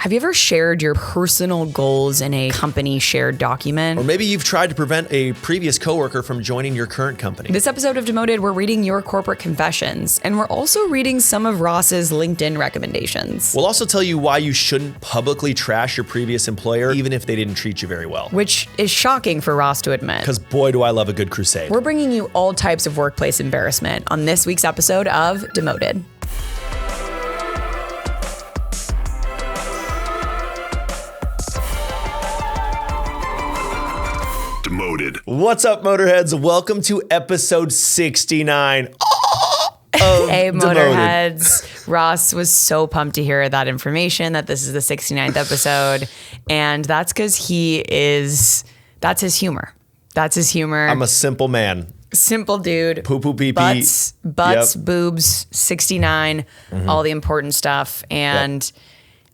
Have you ever shared your personal goals in a company shared document? Or maybe you've tried to prevent a previous coworker from joining your current company. This episode of Demoted, we're reading your corporate confessions, and we're also reading some of Ross's LinkedIn recommendations. We'll also tell you why you shouldn't publicly trash your previous employer, even if they didn't treat you very well. Which is shocking for Ross to admit. Because boy, do I love a good crusade. We're bringing you all types of workplace embarrassment on this week's episode of Demoted. Demoted. What's up, Moterheads? Welcome to episode 69 of Hey, Demoted. Moterheads. Ross was so pumped to hear that information, that this is the 69th episode. And that's because that's his humor. That's his humor. I'm a simple man. Simple dude. Poo poo pee pee. Butts, yep. Boobs, 69, all the important stuff. And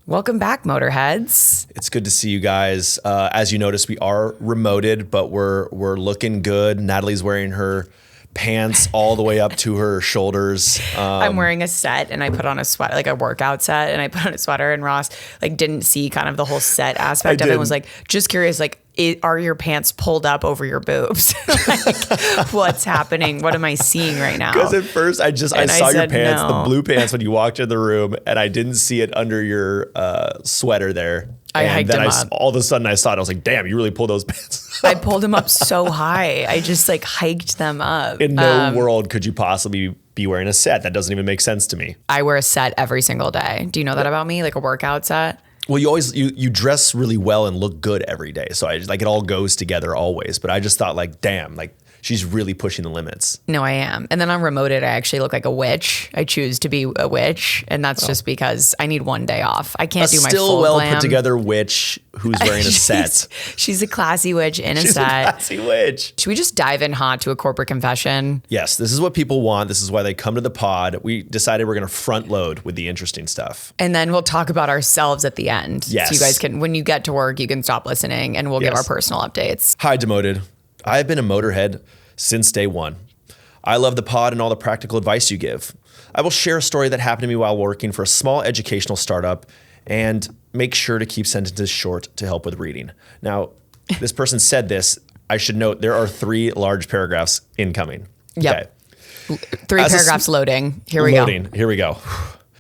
welcome back, Moterheads. It's good to see you guys. As you notice, we are remoted, but we're looking good. Natalie's wearing her pants all the way up to her shoulders. I'm wearing a set, and I put on a sweater, like a workout set, and I put on a sweater, and Ross didn't see kind of the whole set aspect of it and was just curious, are your pants pulled up over your boobs? What's happening? What am I seeing right now? Because at first I saw your pants, no. the blue pants, when you walked in the room, and I didn't see it under your sweater there. I hiked them up. All of a sudden I saw it. I was like, damn, you really pulled those pants. I pulled them up so high. I just hiked them up. In no world could you possibly be wearing a set. That doesn't even make sense to me. I wear a set every single day. Do you know that about me? Like a workout set? Well, you dress really well and look good every day. So it all goes together always. But I just thought damn, she's really pushing the limits. No, I am. And then on Remoted, I actually look like a witch. I choose to be a witch. And that's just because I need one day off. I can't do my full still well glam. put together witch who's wearing a set. She's a classy witch in a set. She's a classy witch. Should we just dive in hot to a corporate confession? Yes, this is what people want. This is why they come to the pod. We decided we're going to front load with the interesting stuff. And then we'll talk about ourselves at the end. Yes. So you guys can, when you get to work, you can stop listening and we'll give our personal updates. Hi, Demoted. I have been a Motorhead since day one. I love the pod and all the practical advice you give. I will share a story that happened to me while working for a small educational startup and make sure to keep sentences short to help with reading. Now, this person said this. I should note there are 3 large paragraphs incoming. Yep. Okay. 3 paragraphs loading. Here we go.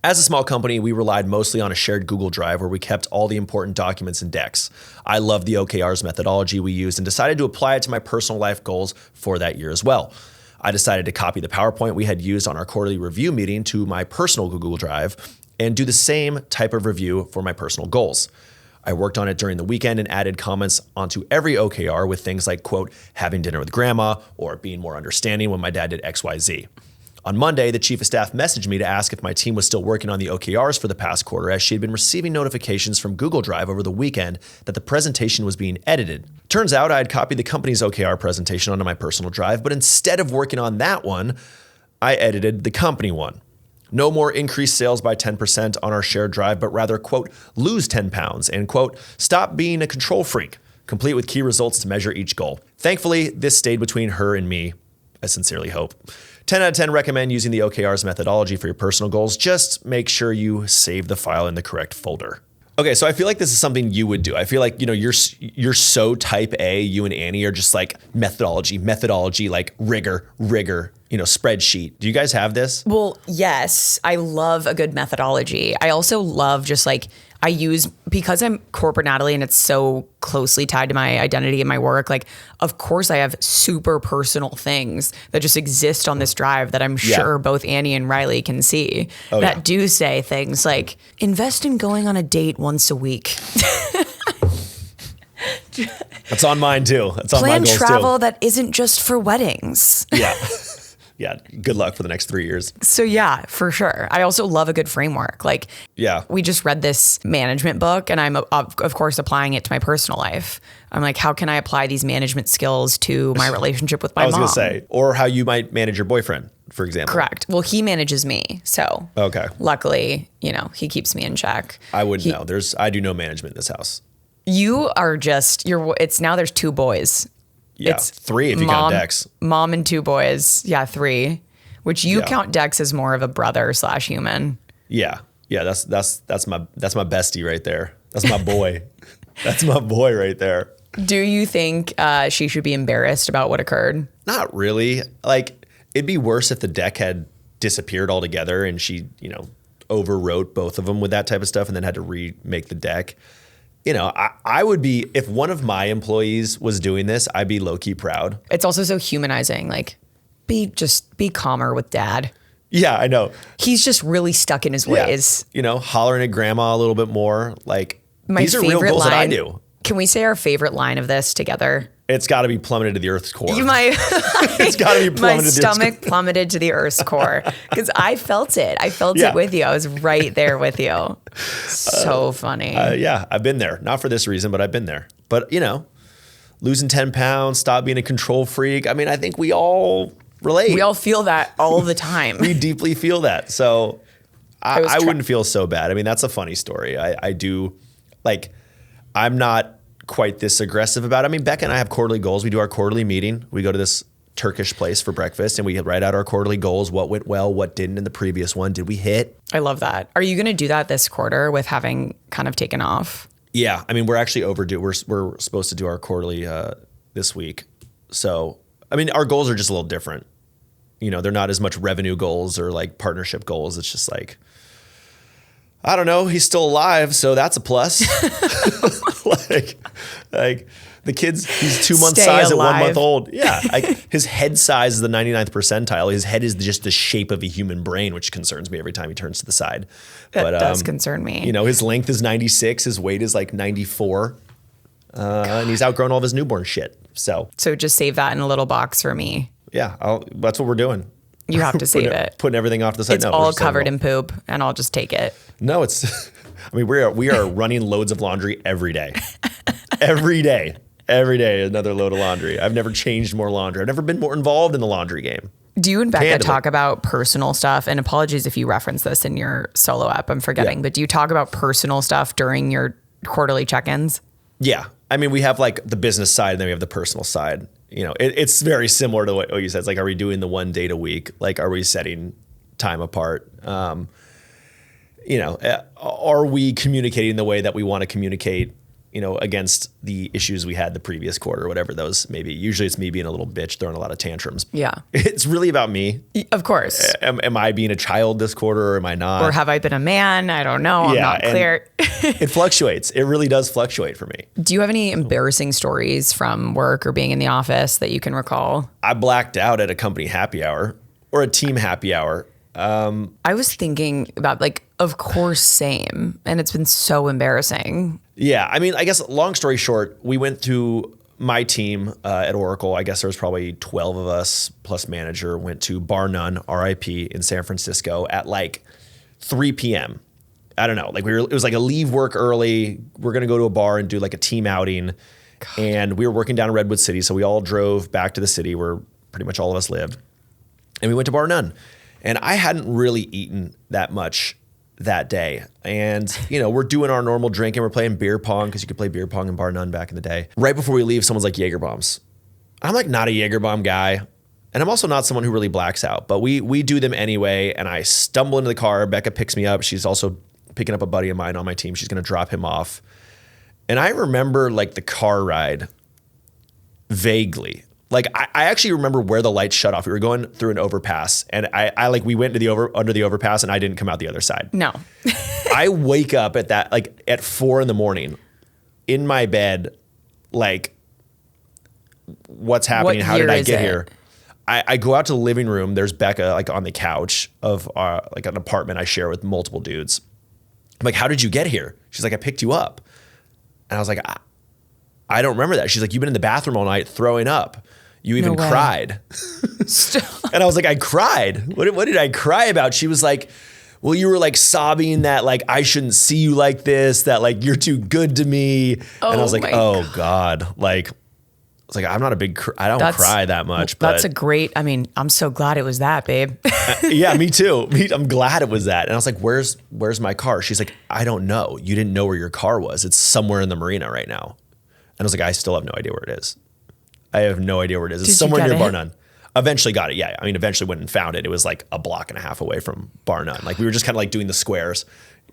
As a small company, we relied mostly on a shared Google Drive where we kept all the important documents and decks. I loved the OKRs methodology we used and decided to apply it to my personal life goals for that year as well. I decided to copy the PowerPoint we had used on our quarterly review meeting to my personal Google Drive and do the same type of review for my personal goals. I worked on it during the weekend and added comments onto every OKR with things like, quote, having dinner with grandma or being more understanding when my dad did XYZ. On Monday, the chief of staff messaged me to ask if my team was still working on the OKRs for the past quarter, as she had been receiving notifications from Google Drive over the weekend that the presentation was being edited. Turns out I had copied the company's OKR presentation onto my personal drive, but instead of working on that one, I edited the company one. No more increased sales by 10% on our shared drive, but rather, quote, lose 10 pounds and, quote, stop being a control freak, complete with key results to measure each goal. Thankfully, this stayed between her and me. I sincerely hope. 10 out of 10 recommend using the OKRs methodology for your personal goals. Just make sure you save the file in the correct folder. Okay, so I feel like this is something you would do. I feel like, you're so type A, you and Annie are just methodology, rigor, spreadsheet. Do you guys have this? Well, yes, I love a good methodology. I also love because I'm corporate Natalie and it's so closely tied to my identity and my work, of course I have super personal things that just exist on this drive that I'm sure both Annie and Riley can see do say things like, invest in going on a date once a week. That's on mine too. That's on my goals too. Plan travel that isn't just for weddings. Yeah. Yeah, good luck for the next 3 years. So yeah, for sure. I also love a good framework. We just read this management book and I'm of course applying it to my personal life. I'm like, how can I apply these management skills to my relationship with my mom? I was going to say, or how you might manage your boyfriend, for example. Correct. Well, he manages me. So luckily, he keeps me in check. I wouldn't know. I do no management in this house. You are there's 2 boys. Yeah, it's 3 if you count Dex. Mom and 2 boys. Yeah, 3. Which you count Dex as more of a brother / human. Yeah. Yeah, that's my bestie right there. That's my boy. That's my boy right there. Do you think she should be embarrassed about what occurred? Not really. Like, it'd be worse if the deck had disappeared altogether and she, overwrote both of them with that type of stuff and then had to remake the deck. I would be, if one of my employees was doing this, I'd be low-key proud. It's also so humanizing. Like, be calmer with dad. Yeah, I know. He's just really stuck in his ways. Hollering at grandma a little bit more. Like, My these are real favorite goals that I line- do. Can we say our favorite line of this together? It's got to be plummeted to the earth's core. It's got to be plummeted my to the earth's stomach plummeted to the earth's core because I felt it. I felt it with you. I was right there with you. So funny. Yeah, I've been there. Not for this reason, but I've been there. But, losing 10 pounds, stop being a control freak. I mean, I think we all relate. We all feel that all the time. We deeply feel that. So I wouldn't feel so bad. I mean, that's a funny story. I do, like, I'm not quite this aggressive about it. I mean, Becca and I have quarterly goals. We do our quarterly meeting. We go to this Turkish place for breakfast and we write out our quarterly goals. What went well, what didn't in the previous one. Did we hit? I love that. Are you going to do that this quarter with having kind of taken off? Yeah. I mean, we're actually overdue. We're supposed to do our quarterly this week. So, I mean, our goals are just a little different. They're not as much revenue goals or like partnership goals. It's just like, I don't know. He's still alive, so that's a plus. like the kid's, he's 2 months size alive. at 1 month old. Yeah. His head size is the 99th percentile. His head is just the shape of a human brain, which concerns me every time he turns to the side. That does concern me. His length is 96. His weight is like 94. And he's outgrown all of his newborn shit. So just save that in a little box for me. Yeah. That's what we're doing. You have to save it. Putting everything off to the side. It's all covered in poop and I'll just take it. No, it's, I mean, we are running loads of laundry every day. Every day, another load of laundry. I've never changed more laundry. I've never been more involved in the laundry game. Do you and Becca talk about personal stuff? And apologies if you reference this in your solo app, I'm forgetting, but do you talk about personal stuff during your quarterly check-ins? Yeah. I mean, we have like the business side and then we have the personal side. It's very similar to what you said. It's like, are we doing the 1 date a week? Like, are we setting time apart? Are we communicating the way that we want to communicate, against the issues we had the previous quarter, or whatever those may be. Usually it's me being a little bitch, throwing a lot of tantrums. Yeah. It's really about me. Of course. Am I being a child this quarter or am I not? Or have I been a man? I don't know. I'm not clear. It fluctuates. It really does fluctuate for me. Do you have any embarrassing stories from work or being in the office that you can recall? I blacked out at a company happy hour or a team happy hour. I was thinking about of course, same. And it's been so embarrassing. Yeah. I mean, I guess long story short, we went to my team at Oracle. I guess there was probably 12 of us plus manager went to Bar None, RIP in San Francisco at like 3 p.m. I don't know. It was like a leave work early. We're going to go to a bar and do like a team outing. God. And we were working down in Redwood City. So we all drove back to the city where pretty much all of us lived. And we went to Bar None. And I hadn't really eaten that much that day. And, we're doing our normal drinking. We're playing beer pong because you could play beer pong in Bar None back in the day. Right before we leave, someone's like, Jaeger bombs. I'm like not a Jaeger bomb guy. And I'm also not someone who really blacks out. But we do them anyway. And I stumble into the car. Becca picks me up. She's also picking up a buddy of mine on my team. She's going to drop him off. And I remember the car ride vaguely. I actually remember where the lights shut off. We were going through an overpass and we went to under the overpass and I didn't come out the other side. No. I wake up at that, at 4 a.m. in my bed, what's happening? How did I get here? I go out to the living room. There's Becca on the couch of an apartment I share with multiple dudes. I'm like, how did you get here? She's like, I picked you up. And I was like, I don't remember that. She's like, you've been in the bathroom all night throwing up. You even cried. And I was like, I cried. What did I cry about? She was like, well, you were sobbing that I shouldn't see you like this, that you're too good to me. And I was like, oh God. I was like, I'm not a big, I don't cry that much. But that's a great, I'm so glad it was that, babe. Yeah, me too. I'm glad it was that. And I was like, where's my car? She's like, I don't know. You didn't know where your car was. It's somewhere in the marina right now. And I was like, I still have no idea where it is. I have no idea where it is. It's somewhere near Bar None. Eventually got it. Yeah. I mean, eventually went and found it. It was like a block and a half away from bar none. Like we were just kind of like doing the squares.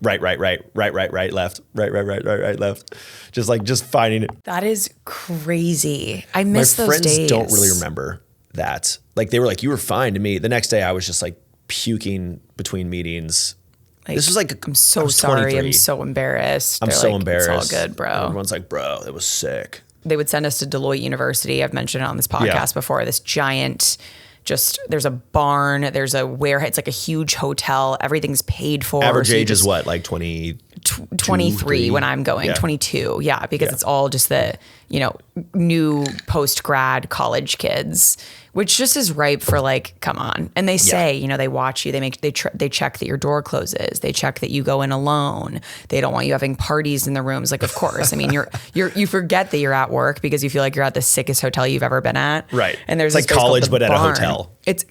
Right, left. Right, left. Just finding it. That is crazy. I miss those days. My friends don't really remember that. Like they were like, you were fine to me. The next day I was just like puking between meetings. Like, this was like, I'm so sorry. 23. I'm so embarrassed. I'm so embarrassed. It's all good, bro. Everyone's like, bro, it was sick. They would send us to Deloitte University. I've mentioned it on this podcast before. This giant, there's a barn, there's a warehouse. It's like a huge hotel. Everything's paid for. Average age is what, like 20? 23 when I'm going, 22. Yeah, because it's all just the, new post-grad college kids, which just is ripe for like, come on. And they say, they watch you, they check that your door closes. They check that you go in alone. They don't want you having parties in the rooms. Like, of course. I mean, you forget that you're at work because you feel like you're at the sickest hotel you've ever been at. Right. And there's like college, but at a hotel. It's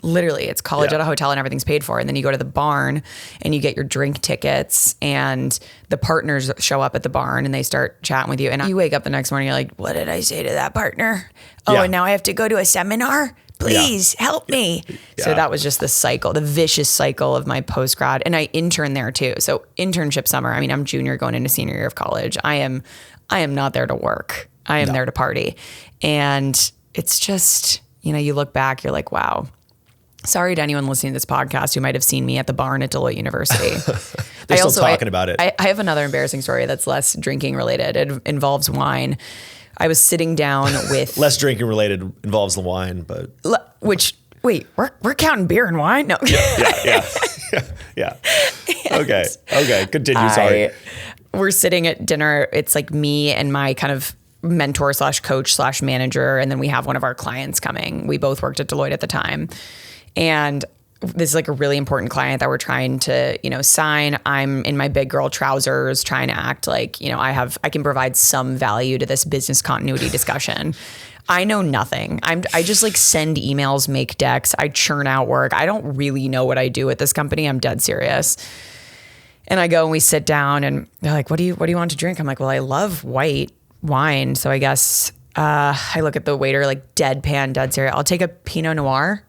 college at a hotel and everything's paid for. And then you go to the barn and you get your drink tickets and the partners show up at the barn and they start chatting with you. And you wake up the next morning, you're like, what did I say to that partner? Oh, and now I have to go to a seminar? Please help me. So that was just the cycle, the vicious cycle of my post-grad. And I interned there too. So internship summer, I mean, I'm junior going into senior year of college. I am not there to work. I am there to party. And it's just, you look back, you're like, wow. Sorry to anyone listening to this podcast who might have seen me at the barn at Deloitte University. They're still talking about it. I have another embarrassing story that's less drinking related. It involves wine. I was sitting down with... Less drinking related involves the wine, but... Wait, we're counting beer and wine? No. Yeah. Okay. Continue. Sorry. We're sitting at dinner. It's like me and my kind of mentor / coach / manager. And then we have one of our clients coming. We both worked at Deloitte at the time. And this is like a really important client that we're trying to, sign. I'm in my big girl trousers trying to act like, I can provide some value to this business continuity discussion. I know nothing. I just like send emails, make decks. I churn out work. I don't really know what I do at this company. I'm dead serious. And I go and we sit down and they're like, what do you want to drink? I'm like, well, I love white wine. So I guess, I look at the waiter like deadpan, dead serious. I'll take a Pinot Noir.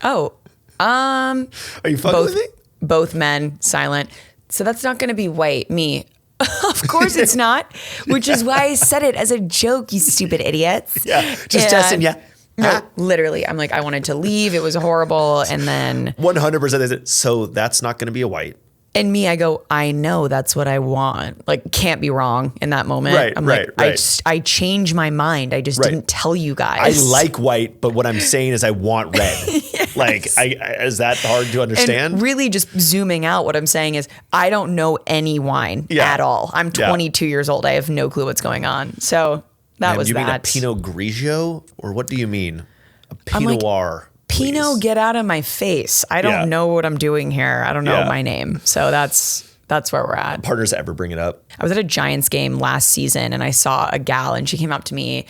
Oh, are you fucking with me? Both men, silent. So that's not going to be white. Me, of course it's not. Which is why I said it as a joke, you stupid idiots. Yeah, just testing you. No, literally, I'm like, I wanted to leave. It was horrible, and then 100% is it. So that's not going to be a white. And me, I go, I know that's what I want. Like, can't be wrong in that moment. Right. I changed my mind. I just didn't tell you guys. I like white, but what I'm saying is I want red. Yes. Like, is that hard to understand? And really just zooming out, what I'm saying is I don't know any wine at all. I'm 22 years old. I have no clue what's going on. So that was that. You mean a Pinot Grigio? Or what do you mean? A Pinot Noir? Pinot, get out of my face. I don't know what I'm doing here. I don't know my name. So that's where we're at. Partners ever bring it up? I was at a Giants game last season and I saw a gal and she came up to me.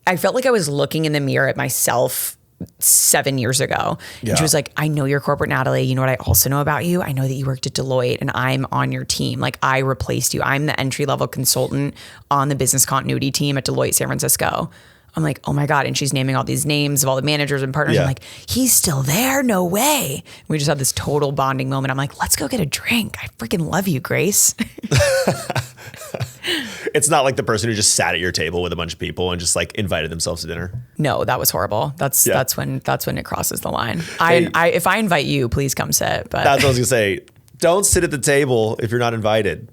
I felt like I was looking in the mirror at myself 7 years ago. And she was like, I know you're corporate Natalie. You know what I also know about you? I know that you worked at Deloitte and I'm on your team. Like I replaced you. I'm the entry level consultant on the business continuity team at Deloitte San Francisco. I'm like, oh my God. And she's naming all these names of all the managers and partners. I'm like, he's still there? No way. We just had this total bonding moment. I'm like, let's go get a drink. I freaking love you, Grace. It's not like the person who just sat at your table with a bunch of people and just like invited themselves to dinner. No, that was horrible. That's when it crosses the line. If I invite you, please come sit. But that's what I was gonna say. Don't sit at the table if you're not invited.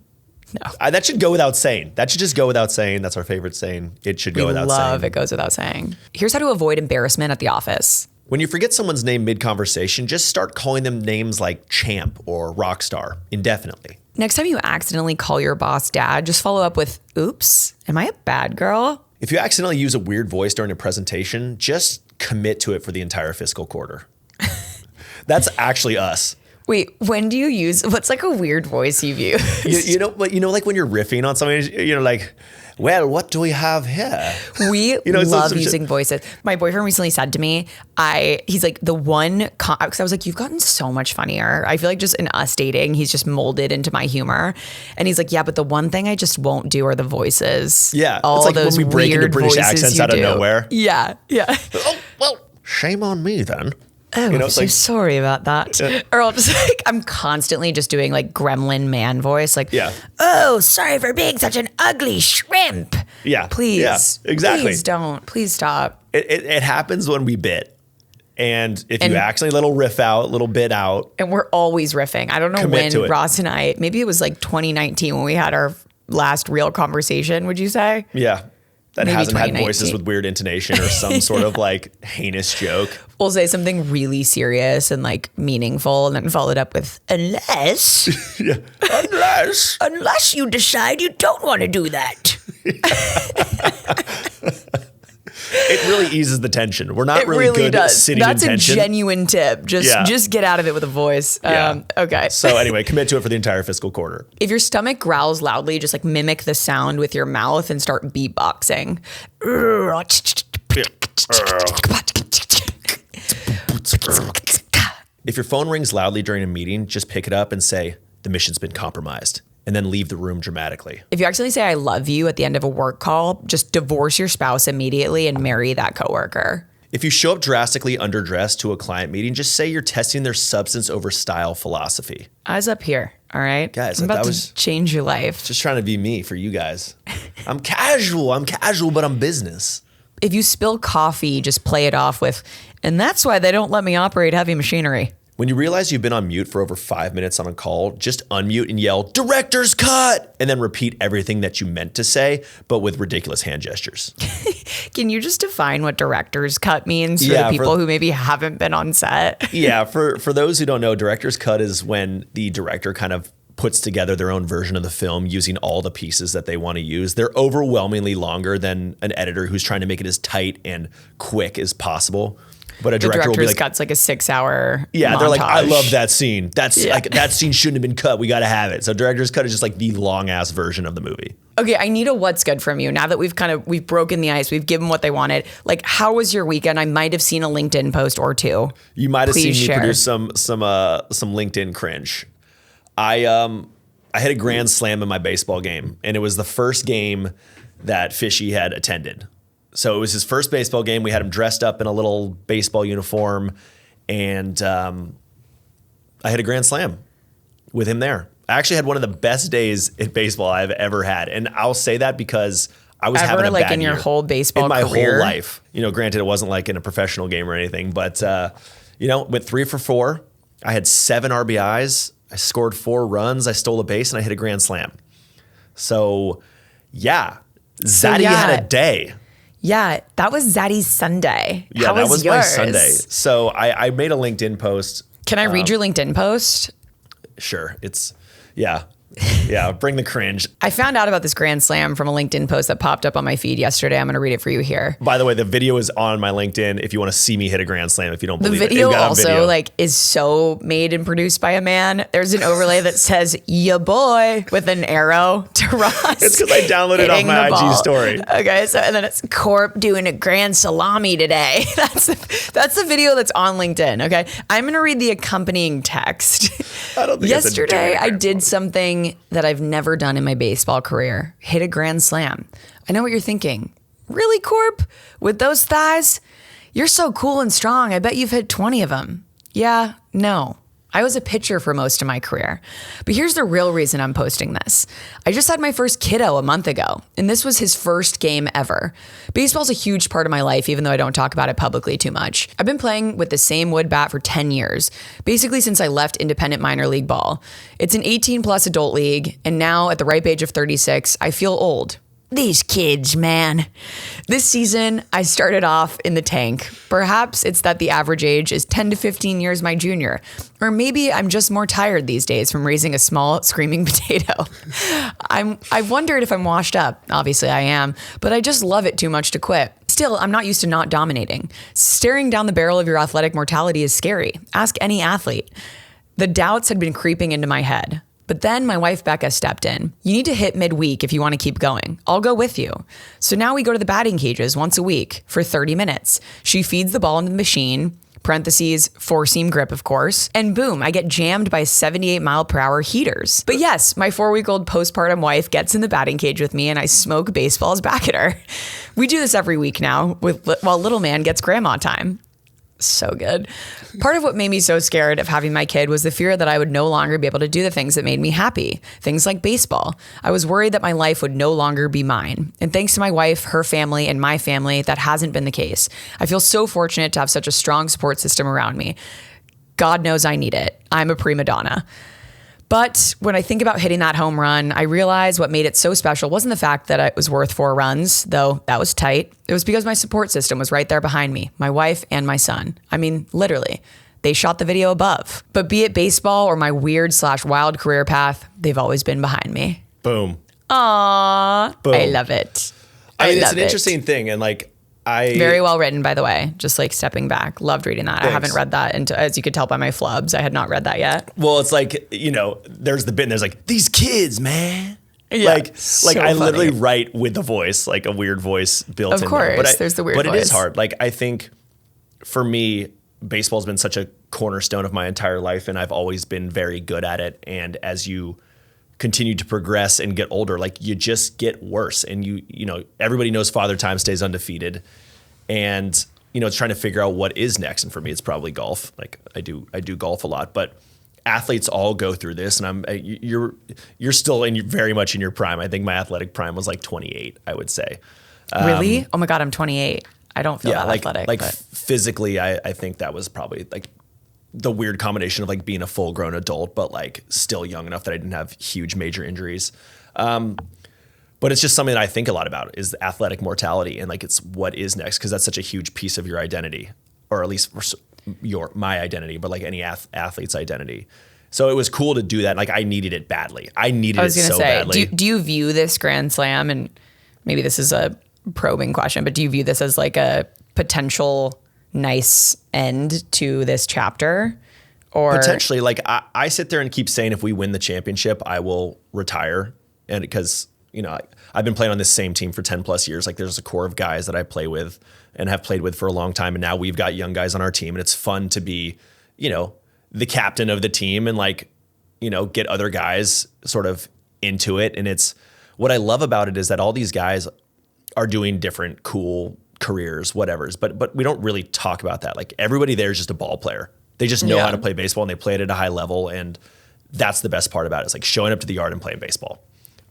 No. That should go without saying. That should just go without saying. That's our favorite saying. It should go without saying. Love it goes without saying. Here's how to avoid embarrassment at the office. When you forget someone's name mid-conversation, just start calling them names like champ or rock star indefinitely. Next time you accidentally call your boss dad, just follow up with, oops, am I a bad girl? If you accidentally use a weird voice during a presentation, just commit to it for the entire fiscal quarter. That's actually us. Wait, when do you use, what's like a weird voice you've used? You know, like when you're riffing on something, like, well, what do we have here? We love using voices. My boyfriend recently said to me, he's like because I was like, you've gotten so much funnier. I feel like just in us dating, he's just molded into my humor. And he's like, yeah, but the one thing I just won't do are the voices. Yeah. All it's like those when we break into weird British voices accents out of nowhere. Yeah. Oh, well, shame on me then. Oh, You know, I'm it's so like- sorry about that. Or I'll just like, I'm constantly just doing like gremlin man voice. Like, Yeah. oh, sorry for being such an ugly shrimp. Yeah. Please. Yeah, exactly. Please don't. Please stop. It happens when we bit. And if you accidentally little riff out, little bit out. And we're always riffing. I don't know Commit to when it. Ross and I, maybe it was like 2019 when we had our last real conversation, would you say? Yeah. That Maybe hasn't had 2019. voices with weird intonation or some sort of like heinous joke. We'll say something really serious and like meaningful and then follow it up with, unless, Yeah. unless you decide you don't want to do that. It really eases the tension. We're not It really good at sitting That's in a tension. genuine tip. Just get out of it with a voice. Yeah. Okay. So anyway, commit to it for the entire fiscal quarter. If your stomach growls loudly, just like mimic the sound with your mouth and start beatboxing. If your phone rings loudly during a meeting, just pick it up and say, the mission's been compromised, and then leave the room dramatically. If you actually say I love you at the end of a work call, just divorce your spouse immediately and marry that coworker. If you show up drastically underdressed to a client meeting, just say you're testing their substance over style philosophy. Eyes up here, all right? Guys, I'm about that to was- change your life. Just trying to be me for you guys. I'm casual, but I'm business. If you spill coffee, just play it off with, and that's why they don't let me operate heavy machinery. When you realize you've been on mute for over 5 minutes on a call, just unmute and yell, "Director's cut!" and then repeat everything that you meant to say, but with ridiculous hand gestures. Can you just define what director's cut means for Yeah, the people who maybe haven't been on set? Yeah, for those who don't know, director's cut is when the director kind of puts together their own version of the film using all the pieces that they want to use. They're overwhelmingly longer than an editor who's trying to make it as tight and quick as possible. But a The director will be director's like, cut's like a 6-hour yeah, they're like, I montage. love that scene. That's Yeah. like that scene shouldn't have been cut. We got to have it. So director's cut is just like the long ass version of the movie. Okay, I need a what's good from you. Now that we've broken the ice, we've given what they wanted. Like, how was your weekend? I might have seen a LinkedIn post or two. You might have seen Please me share. produce some LinkedIn cringe. I hit a grand slam in my baseball game, and it was the first game that Fishy had attended. So it was his first baseball game. We had him dressed up in a little baseball uniform, and I hit a grand slam with him there. I actually had one of the best days in baseball I've ever had, and I'll say that because I was having a like bad in your year. whole baseball in my career? whole life. You know, granted, it wasn't like in a professional game or anything, but went 3 for 4. I had 7 RBIs. I scored 4 runs. I stole a base, and I hit a grand slam. So, yeah, Zaddy had a day. Yeah, that was Zaddy's Sunday. Yeah, How that was yours? my Sunday. So I made a LinkedIn post. Can I read your LinkedIn post? Sure, yeah, bring the cringe. I found out about this Grand Slam from a LinkedIn post that popped up on my feed yesterday. I'm going to read it for you here. By the way, the video is on my LinkedIn if you want to see me hit a grand slam. If you don't The believe video it, got also like is so made and produced by a man. There's an overlay that says "ya boy" with an arrow to Ross. It's because I downloaded it off hitting my the IG ball. story. Okay, so and then it's Corp doing a grand salami today. That's the video that's on LinkedIn. Okay, I'm gonna read the accompanying text. I don't think it's a Yesterday, damn I grand did something that I've never done in my baseball career. Hit a grand slam. I know what you're thinking. Really, Corp? With those thighs? You're so cool and strong. I bet you've hit 20 of them. Yeah, no. I was a pitcher for most of my career. But here's the real reason I'm posting this. I just had my first kiddo a month ago, and this was his first game ever. Baseball's a huge part of my life, even though I don't talk about it publicly too much. I've been playing with the same wood bat for 10 years, basically since I left independent minor league ball. It's an 18-plus adult league, and now at the ripe age of 36, I feel old. These kids, man. This season, I started off in the tank. Perhaps it's that the average age is 10 to 15 years my junior. Or maybe I'm just more tired these days from raising a small screaming potato. I've wondered if I'm washed up. Obviously I am, but I just love it too much to quit. Still, I'm not used to not dominating. Staring down the barrel of your athletic mortality is scary. Ask any athlete. The doubts had been creeping into my head. But then my wife, Becca, stepped in. You need to hit midweek if you want to keep going. I'll go with you. So now we go to the batting cages once a week for 30 minutes. She feeds the ball into the machine, parentheses, 4-seam grip, of course, and boom, I get jammed by 78-mile-per-hour heaters. But yes, my 4-week-old postpartum wife gets in the batting cage with me and I smoke baseballs back at her. We do this every week now while little man gets grandma time. So good. Part of what made me so scared of having my kid was the fear that I would no longer be able to do the things that made me happy. Things like baseball. I was worried that my life would no longer be mine. And thanks to my wife, her family, and my family, that hasn't been the case. I feel so fortunate to have such a strong support system around me. God knows I need it. I'm a prima donna. But when I think about hitting that home run, I realize what made it so special wasn't the fact that it was worth 4 runs, though that was tight. It was because my support system was right there behind me, my wife and my son. I mean, literally, they shot the video above. But be it baseball or my weird/wild career path, they've always been behind me. Boom. Aww. Boom. I love it. I mean, it's an interesting thing. And like, very well written, by the way. Just like stepping back. Loved reading that. Thanks. I haven't read that. And as you could tell by my flubs, I had not read that yet. Well, it's like, there's the bit and there's like, these kids, man. Yeah, like I literally write with the voice, like a weird voice built in. Of course, there. there's the weird voice. But it is hard. Like, I think for me, baseball's been such a cornerstone of my entire life, and I've always been very good at it. And as you continue to progress and get older, like you just get worse. And everybody knows Father Time stays undefeated. And, it's trying to figure out what is next. And for me, it's probably golf. Like I do golf a lot, but athletes all go through this. And you're still very much in your prime. I think my athletic prime was like 28, I would say. Really? Oh my God, I'm 28. I don't feel that athletic. Like physically, I think that was probably like the weird combination of like being a full grown adult, but like still young enough that I didn't have huge major injuries. But it's just something that I think a lot about is athletic mortality and like it's what is next, because that's such a huge piece of your identity, or at least my identity, but like any athlete's identity. So it was cool to do that. Like I needed it badly. I was so badly. Do you view this Grand Slam, and maybe this is a probing question, but do you view this as like a potential nice end to this chapter? Or potentially, like I sit there and keep saying if we win the championship, I will retire. And because, I've been playing on this same team for 10 plus years. Like there's a core of guys that I play with and have played with for a long time. And now we've got young guys on our team, and it's fun to be, the captain of the team and like, get other guys sort of into it. And it's what I love about it is that all these guys are doing different cool careers, whatever's, but we don't really talk about that. Like everybody there is just a ball player. They just know how to play baseball, and they play it at a high level. And that's the best part about it. It's like showing up to the yard and playing baseball.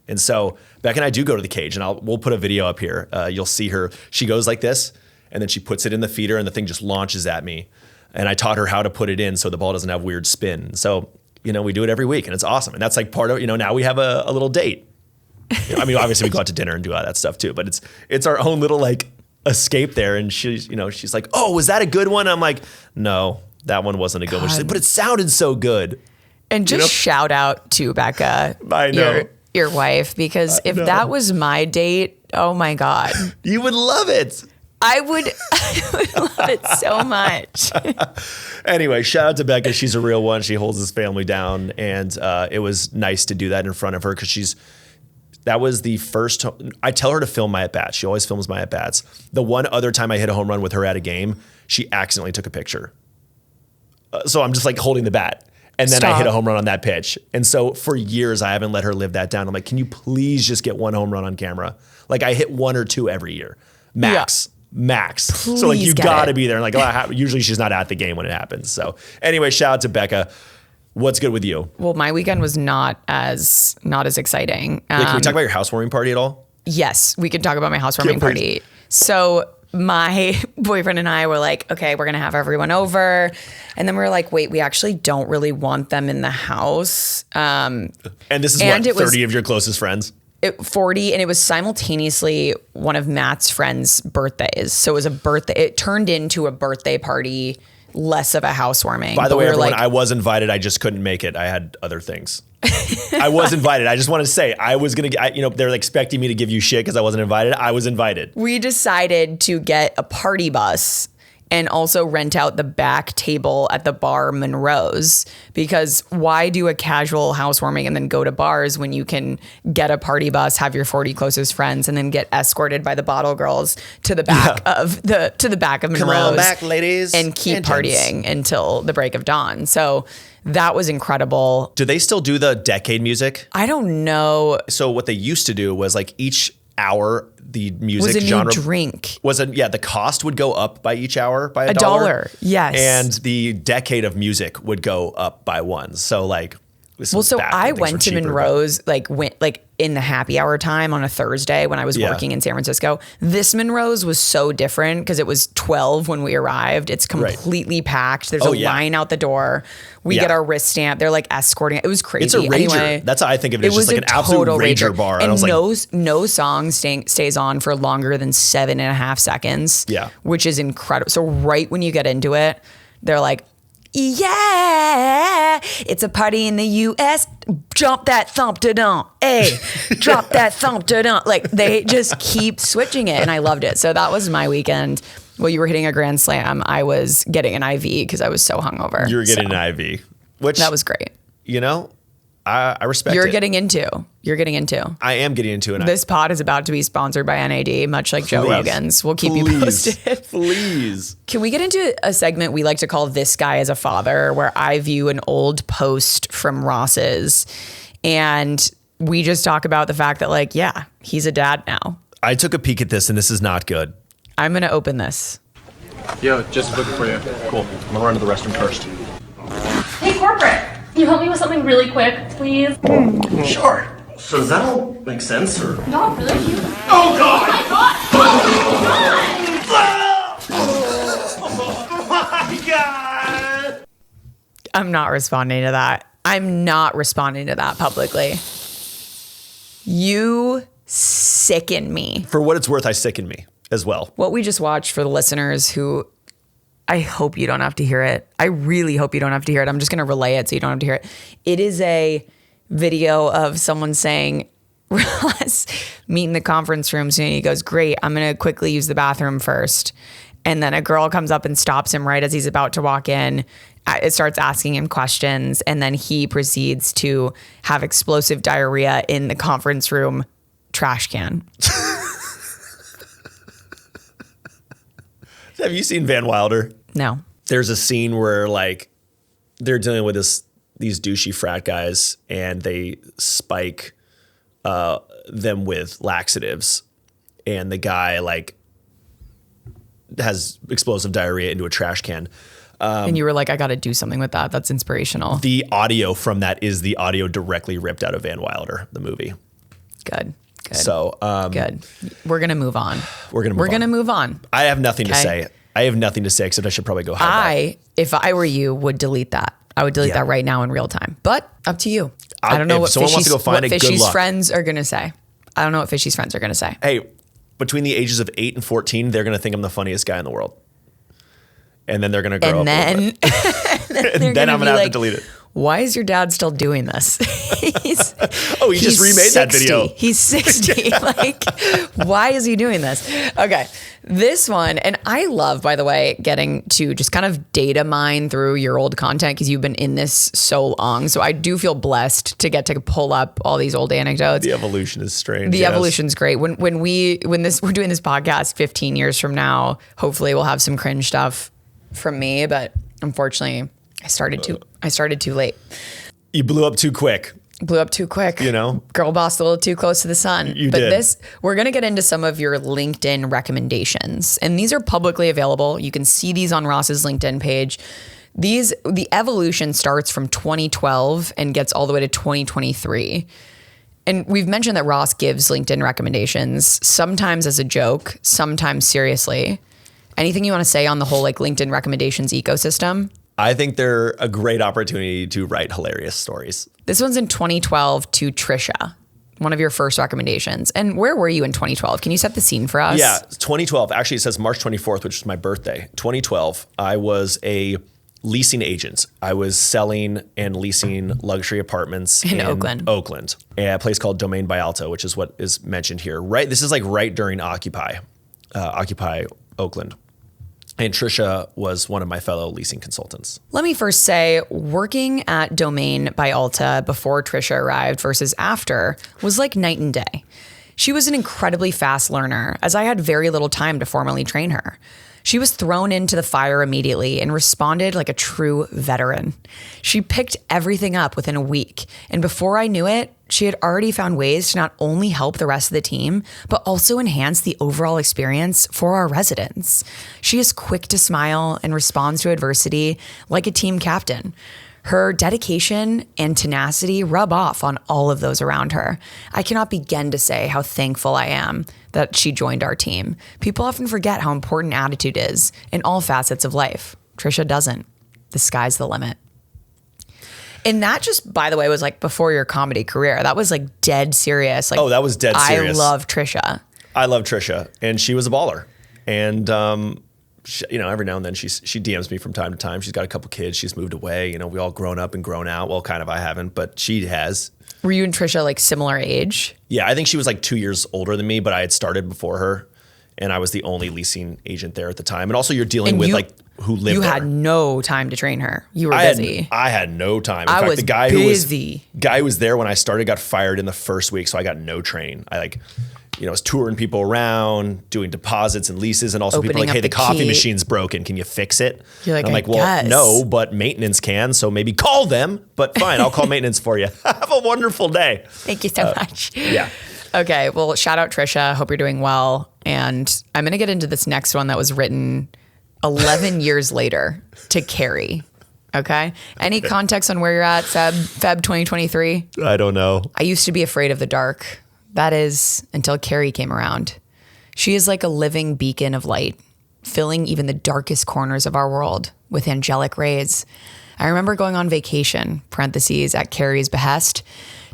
And so Beck and I do go to the cage, and we'll put a video up here. You'll see her. She goes like this, and then she puts it in the feeder, and the thing just launches at me. And I taught her how to put it in so the ball doesn't have weird spin. So, we do it every week, and it's awesome. And that's like part of, now we have a little date. I mean, obviously we go out to dinner and do all that stuff too, but it's our own little like escape there. And she's like, oh, was that a good one? I'm like, no, that one wasn't a good one. She's like, but it sounded so good. And just shout out to Becca. I know. Your wife, because if that was my date, oh my God. You would love it. I would love it so much. Anyway, shout out to Becca. She's a real one. She holds this family down. And it was nice to do that in front of her, because that was the first, I tell her to film my at-bats. She always films my at-bats. The one other time I hit a home run with her at a game, she accidentally took a picture. So I'm just like holding the bat. And then I hit a home run on that pitch. And so for years, I haven't let her live that down. I'm like, can you please just get one home run on camera? Like I hit 1 or 2 every year. Max. Please, so like you gotta be there. And like usually she's not at the game when it happens. So anyway, shout out to Becca. What's good with you? Well, my weekend was not as exciting. Can we talk about your housewarming party at all? Yes, we can talk about my housewarming party. So my boyfriend and I were like, okay, we're going to have everyone over. And then we were like, wait, we actually don't really want them in the house. And this is what, 30 of your closest friends? 40, and it was simultaneously one of Matt's friends' birthdays. So it was a birthday. It turned into a birthday party, less of a housewarming. By the way, everyone, I was invited. I just couldn't make it. I had other things. I was invited. I just want to say I was going to, they're expecting me to give you shit because I wasn't invited. I was invited. We decided to get a party bus and also rent out the back table at the bar Monroe's, because why do a casual housewarming and then go to bars when you can get a party bus, have your 40 closest friends, and then get escorted by the bottle girls to the back of Monroe's. Come on back, ladies. And keep partying until the break of dawn. So that was incredible. Do they still do the decade music? I don't know. So what they used to do was each hour, the music was a genre new drink. the cost would go up by each hour by a dollar. Yes. And the decade of music would go up by one. So like, so I went to Monroe's, went in the happy hour time on a Thursday when I was working in San Francisco. This Monroe's was so different because it was 12 when we arrived. It's completely packed. There's a line out the door. We get our wrist stamp. They're like escorting. It was crazy. It's a rager. Anyway, that's how I think of it. It's just like an absolute rager bar. And no song stays on for longer than 7.5 seconds. Yeah. Which is incredible. So right when you get into it, they're like, yeah, it's a party in the U.S. Jump that thump to dum. Hey, drop that thump to dum. Like they just keep switching it, and I loved it. So that was my weekend. While you were hitting a grand slam, I was getting an IV because I was so hungover. You were getting an IV, which that was great. You know, I respect. You're getting into. I am getting into it. This pod is about to be sponsored by NAD, much like Joe Rogan's. We'll keep you posted. Please. Can we get into a segment we like to call This Guy as a Father, where I view an old post from Ross's and we just talk about the fact that he's a dad now. I took a peek at this and this is not good. I'm going to open this. Yo, just looking for you. Cool. I'm gonna run to the restroom first. Hey, corporate. Can you help me with something really quick, please? Sure. So does that all make sense, or? Not really. Oh God! Oh my God! Oh my God! I'm not responding to that. I'm not responding to that publicly. You sicken me. For what it's worth, I sicken me as well. What we just watched, for the listeners who, I hope you don't have to hear it. I really hope you don't have to hear it. I'm just going to relay it so you don't have to hear it. It is a video of someone saying, Ross, meet in the conference room soon. He goes, great, I'm going to quickly use the bathroom first. And then a girl comes up and stops him right as he's about to walk in. It starts asking him questions. And then he proceeds to have explosive diarrhea in the conference room trash can. Have you seen Van Wilder? No. There's a scene where they're dealing with these douchey frat guys and they spike them with laxatives, and the guy has explosive diarrhea into a trash can. And you were like, I got to do something with that. That's inspirational. The audio from that is the audio directly ripped out of Van Wilder, the movie. Good. So good. We're gonna move on. We're gonna move on. I have nothing to say. Except I should probably go hide that. If I were you, would delete that. I would delete that right now in real time. But up to you. I don't know what Fishy's friends are gonna say. I don't know what Fishy's friends are gonna say. Hey, between the ages of 8 and 14, they're gonna think I'm the funniest guy in the world. And then they're gonna grow up. And then I'm gonna have to delete it. Why is your dad still doing this? He just remade 60. that video. He's 60. Why is he doing this? Okay. This one, and I love, by the way, getting to just kind of data mine through your old content because you've been in this so long. So I do feel blessed to get to pull up all these old anecdotes. The evolution is strange. The evolution's great. When we're doing this podcast 15 years from now, hopefully we'll have some cringe stuff from me, but unfortunately I started too late. You blew up too quick. You know, girl boss a little too close to the sun. We're going to get into some of your LinkedIn recommendations, and these are publicly available. You can see these on Ross's LinkedIn page. The evolution starts from 2012 and gets all the way to 2023. And we've mentioned that Ross gives LinkedIn recommendations, sometimes as a joke, sometimes seriously. Anything you want to say on the whole LinkedIn recommendations ecosystem? I think they're a great opportunity to write hilarious stories. This one's in 2012 to Trisha, one of your first recommendations. And where were you in 2012? Can you set the scene for us? Yeah, 2012. Actually, it says March 24th, which is my birthday. 2012, I was a leasing agent. I was selling and leasing luxury apartments in Oakland, a place called Domain by Alto, which is what is mentioned here. Right, this is right during Occupy Oakland. And Trisha was one of my fellow leasing consultants. Let me first say, working at Domain by Alta before Trisha arrived versus after was like night and day. She was an incredibly fast learner, as I had very little time to formally train her. She was thrown into the fire immediately and responded like a true veteran. She picked everything up within a week, and before I knew it, she had already found ways to not only help the rest of the team, but also enhance the overall experience for our residents. She is quick to smile and responds to adversity like a team captain. Her dedication and tenacity rub off on all of those around her. I cannot begin to say how thankful I am that she joined our team. People often forget how important attitude is in all facets of life. Trisha doesn't. The sky's the limit. And that just, by the way, was like before your comedy career. That was like dead serious. Like, oh, that was dead serious. I love Trisha. I love Trisha, and she was a baller. And she, every now and then she DMs me from time to time. She's got a couple kids. She's moved away. We all grown up and grown out. Well, kind of I haven't, but she has. Were you and Trisha like similar age? Yeah, I think she was like 2 years older than me, but I had started before her, and I was the only leasing agent there at the time. And also, you're dealing with like who lived. You had no time to train her. You were busy. I had no time. In fact, the guy who was there when I started got fired in the first week, so I got no training. I was touring people around, doing deposits and leases, and also Opening people like, hey, the coffee key. machine's broken. Can you fix it? You're like, and I'm like, well, no, but maintenance can, so maybe call them. But fine, I'll call maintenance for you. Have a wonderful day. Thank you so much. Yeah. Okay, well, shout out Trisha. Hope you're doing well. And I'm going to get into this next one that was written 11 years later to Carrie. Okay? Any context on where you're at, Feb 2023? I don't know. I used to be afraid of the dark. That is until Carrie came around. She is like a living beacon of light, filling even the darkest corners of our world with angelic rays. I remember going on vacation, parentheses, at Carrie's behest,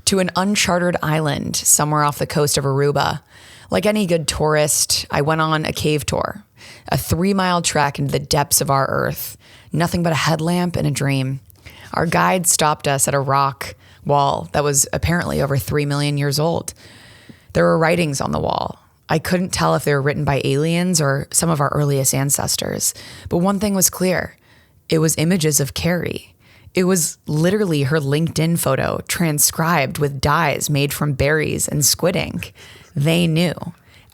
to an uncharted island somewhere off the coast of Aruba. Like any good tourist, I went on a cave tour, a 3-mile trek into the depths of our earth. Nothing but a headlamp and a dream. Our guide stopped us at a rock wall that was apparently over 3 million years old. There were writings on the wall. I couldn't tell if they were written by aliens or some of our earliest ancestors. But one thing was clear. It was images of Carrie. It was literally her LinkedIn photo transcribed with dyes made from berries and squid ink. They knew,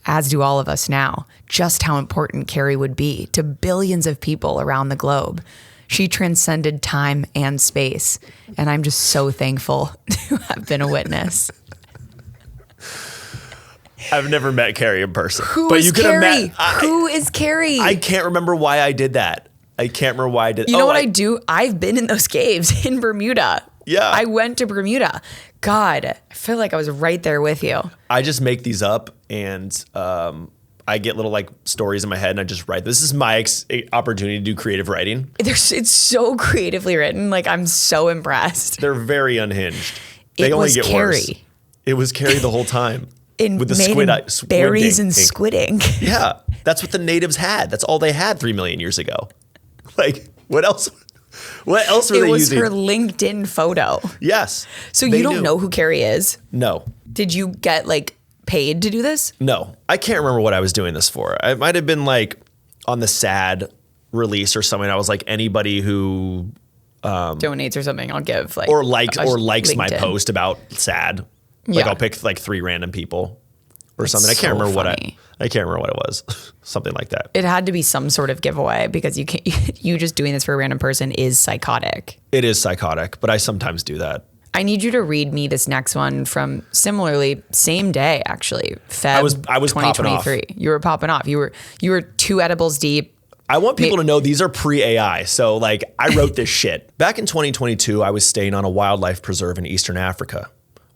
as do all of us now, just how important Carrie would be to billions of people around the globe. She transcended time and space, and I'm just so thankful to have been a witness. I've never met Carrie in person. Who is Carrie? Who is Carrie? I can't remember why I did that. I can't remember why I did. You know what I do? I've been in those caves in Bermuda. Yeah. I went to Bermuda. God, I feel like I was right there with you. I just make these up, and I get little like stories in my head, and I just write. This is my opportunity to do creative writing. It's so creatively written. Like, I'm so impressed. They're very unhinged. They only get worse. It was Carrie the whole time. With the berries and squid ink. Yeah, that's what the natives had. That's all they had 3 million years ago. Like, what else? What else were they using? It was her LinkedIn photo. Yes. So you don't know who Carrie is? No. Did you get like paid to do this? No. I can't remember what I was doing this for. It might have been like on the SAD release or something. I was like, anybody who donates or something, I'll give like or likes LinkedIn. my post about SAD. Like I'll pick like 3 random people or something. I can't remember what I can't remember what it was. Something like that. It had to be some sort of giveaway because you just doing this for a random person is psychotic. It is psychotic, but I sometimes do that. I need you to read me this next one from similarly same day actually. Feb I was 2023. popping off. You were popping off. You were 2 edibles deep. I want people to know these are pre-AI. So like I wrote this shit. Back in 2022, I was staying on a wildlife preserve in Eastern Africa.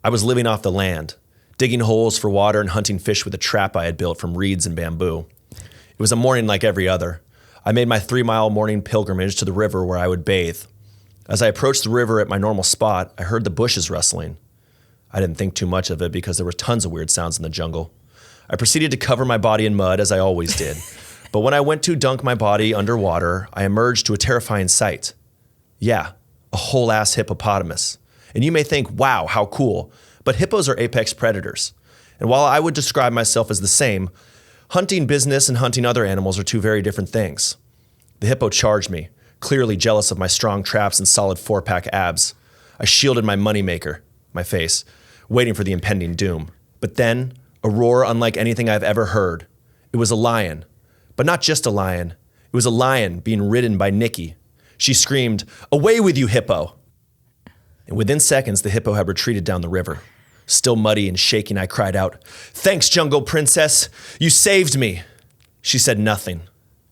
I was living off the land, digging holes for water and hunting fish with a trap I had built from reeds and bamboo. It was a morning like every other. I made my 3-mile morning pilgrimage to the river where I would bathe. As I approached the river at my normal spot, I heard the bushes rustling. I didn't think too much of it because there were tons of weird sounds in the jungle. I proceeded to cover my body in mud as I always did. But when I went to dunk my body underwater, I emerged to a terrifying sight. Yeah, a whole-ass hippopotamus. And you may think, wow, how cool. But hippos are apex predators. And while I would describe myself as the same, hunting business and hunting other animals are 2 very different things. The hippo charged me, clearly jealous of my strong traps and solid 4-pack abs. I shielded my moneymaker, my face, waiting for the impending doom. But then, a roar unlike anything I've ever heard. It was a lion. But not just a lion. It was a lion being ridden by Nikki. She screamed, "Away with you, hippo." And within seconds, the hippo had retreated down the river. Still muddy and shaking, I cried out, "Thanks, Jungle Princess. You saved me." She said nothing,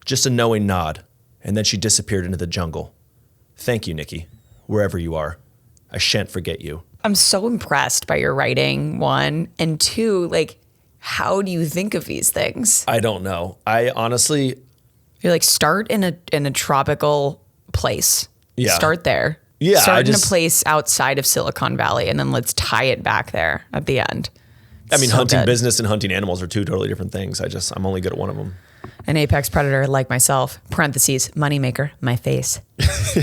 just a knowing nod, and then she disappeared into the jungle. Thank you, Nikki, wherever you are. I shan't forget you. I'm so impressed by your writing, one. And two, like, how do you think of these things? I don't know. I honestly... You're like, start in a tropical place. Yeah. Start there. Yeah, Start in a place outside of Silicon Valley, and then let's tie it back there at the end. I mean, So hunting good. business and hunting animals are two totally different things. I'm only good at one of them. An apex predator like myself, parentheses, moneymaker, my face.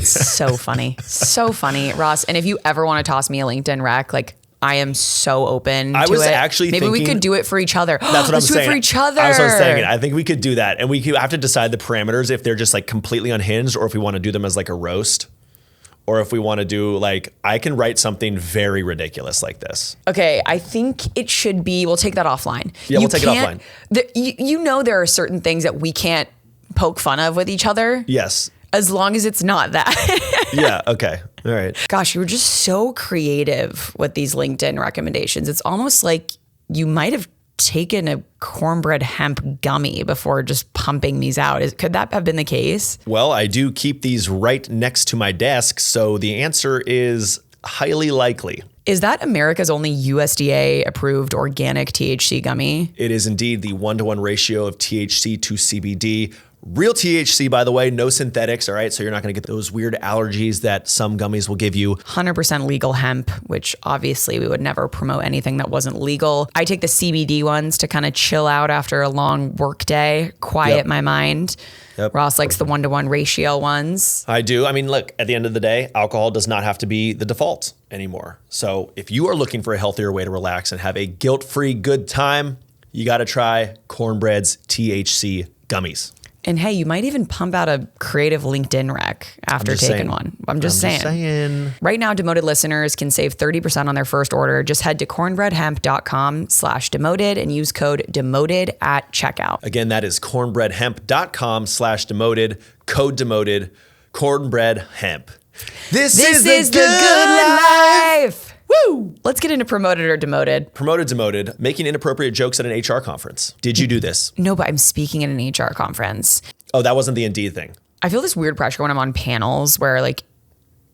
So funny. So funny, Ross. And if you ever want to toss me a LinkedIn rec, like, I am so open to it. I was actually Maybe we thinking- could do it for each other. That's what Let's I'm do saying. it for each other. I was saying, I think we could do that. And we have to decide the parameters if they're just like completely unhinged or if we want to do them as like a roast. Or if we want to do like, I can write something very ridiculous like this. Okay, I think it should be, we'll take that offline. Yeah, we'll take it can't- offline. You know there are certain things that we can't poke fun of with each other. Yes. As long as it's not that. Yeah. Okay. All right. Gosh, you were just so creative with these LinkedIn recommendations. It's almost like you might have taken a cornbread hemp gummy before just pumping these out. Could that have been the case? Well, I do keep these right next to my desk. So the answer is highly likely. Is that America's only USDA approved organic THC gummy? It is indeed the 1-to-1 ratio of THC to CBD. Real THC, by the way, no synthetics, all right? So you're not going to get those weird allergies that some gummies will give you. 100% legal hemp, which obviously we would never promote anything that wasn't legal. I take the CBD ones to kind of chill out after a long work day, quiet my mind. Yep. Ross likes the 1-to-1 ratio ones. I do. I mean, look, at the end of the day, alcohol does not have to be the default anymore. So if you are looking for a healthier way to relax and have a guilt-free good time, you got to try Cornbread's THC gummies. And hey, you might even pump out a creative LinkedIn rec after taking one. I'm just saying. Right now, Demoted listeners can save 30% on their first order. Just head to cornbreadhemp.com/demoted and use code demoted at checkout. Again, that is cornbreadhemp.com/demoted, code demoted, cornbread hemp. This is the good life. Woo! Let's get into promoted or demoted. Promoted, demoted, making inappropriate jokes at an HR conference. Did you do this? No, but I'm speaking at an HR conference. Oh, that wasn't the Indeed thing. I feel this weird pressure when I'm on panels where like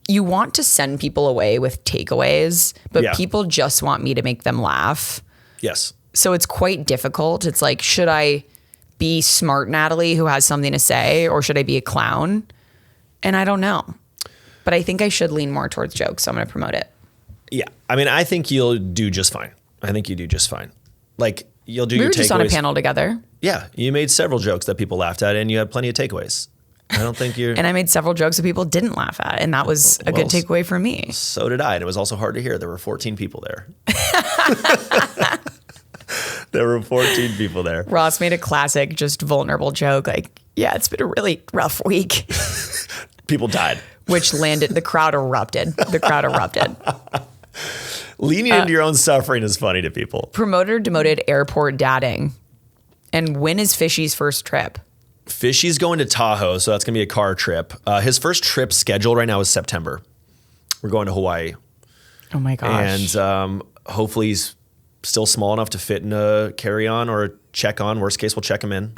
you want to send people away with takeaways, but Yeah. people just want me to make them laugh. Yes. So it's quite difficult. It's like, should I be smart Natalie who has something to say, or should I be a clown? And I don't know. But I think I should lean more towards jokes, so I'm going to promote it. Yeah. I mean, I think you'll do just fine. I think you do just fine. Like, you'll do We your were takeaways. just on a panel together. Yeah. You made several jokes that people laughed at, and you had plenty of takeaways. I don't think you're... And I made several jokes that people didn't laugh at. And that was a good takeaway for me. So did I. And it was also hard to hear. There were 14 people there. There were 14 people there. Ross made a classic, just vulnerable joke. Like, yeah, it's been a really rough week. People died. Which landed, the crowd erupted. The crowd erupted. Leaning into your own suffering is funny to people. Promoted or demoted airport dadding. And when is Fishy's first trip? Fishy's going to Tahoe, so that's going to be a car trip. His first trip scheduled right now is September. We're going to Hawaii. Oh my gosh. And hopefully he's still small enough to fit in a carry-on or a check-on. Worst case, we'll check him in.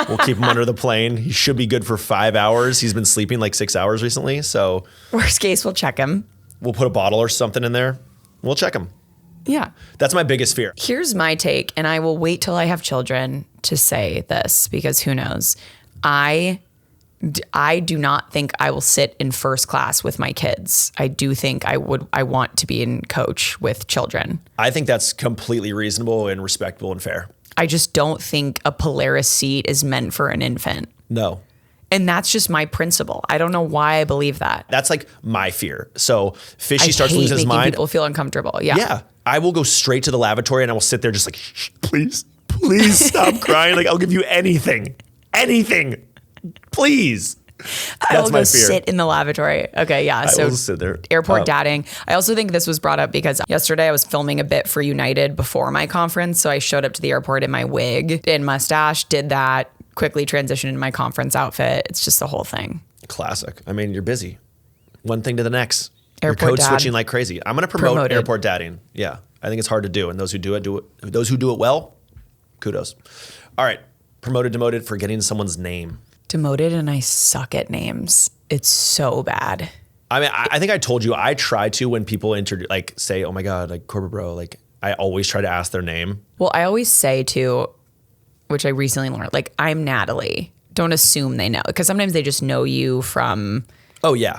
We'll keep him under the plane. He should be good for 5 hours. He's been sleeping like 6 hours recently, so... Worst case, we'll check him. We'll put a bottle or something in there. We'll check him. Yeah. That's my biggest fear. Here's my take, and I will wait till I have children to say this because who knows. I do not think I will sit in first class with my kids. I do think I want to be in coach with children. I think that's completely reasonable and respectable and fair. I just don't think a Polaris seat is meant for an infant. No. And that's just my principle. I don't know why I believe that. That's like my fear. So Fishy I starts hate losing his making mind. people feel uncomfortable. Yeah. Yeah. I will go straight to the lavatory and I will sit there just like, shh, please stop crying. Like, I'll give you anything. Anything. Please. I will That's my go fear. sit in the lavatory. Okay, yeah. I will sit there. Airport dadding. I also think this was brought up because yesterday I was filming a bit for United before my conference. So I showed up to the airport in my wig and mustache, did that, quickly transition into my conference outfit. It's just the whole thing. Classic. I mean, you're busy. One thing to the next. Airport you're code dad. switching like crazy. I'm going to promote Promoted. airport dadding. Yeah. I think it's hard to do. And those who do it, those who do it well, kudos. All right. Promoted, demoted, forgetting someone's name. Demoted, and I suck at names. It's so bad. I mean, I think I told you, I try to, when people say, oh my God, like corporate bro, like I always try to ask their name. Well, I always say too, which I recently learned, like, I'm Natalie. Don't assume they know, because sometimes they just know you from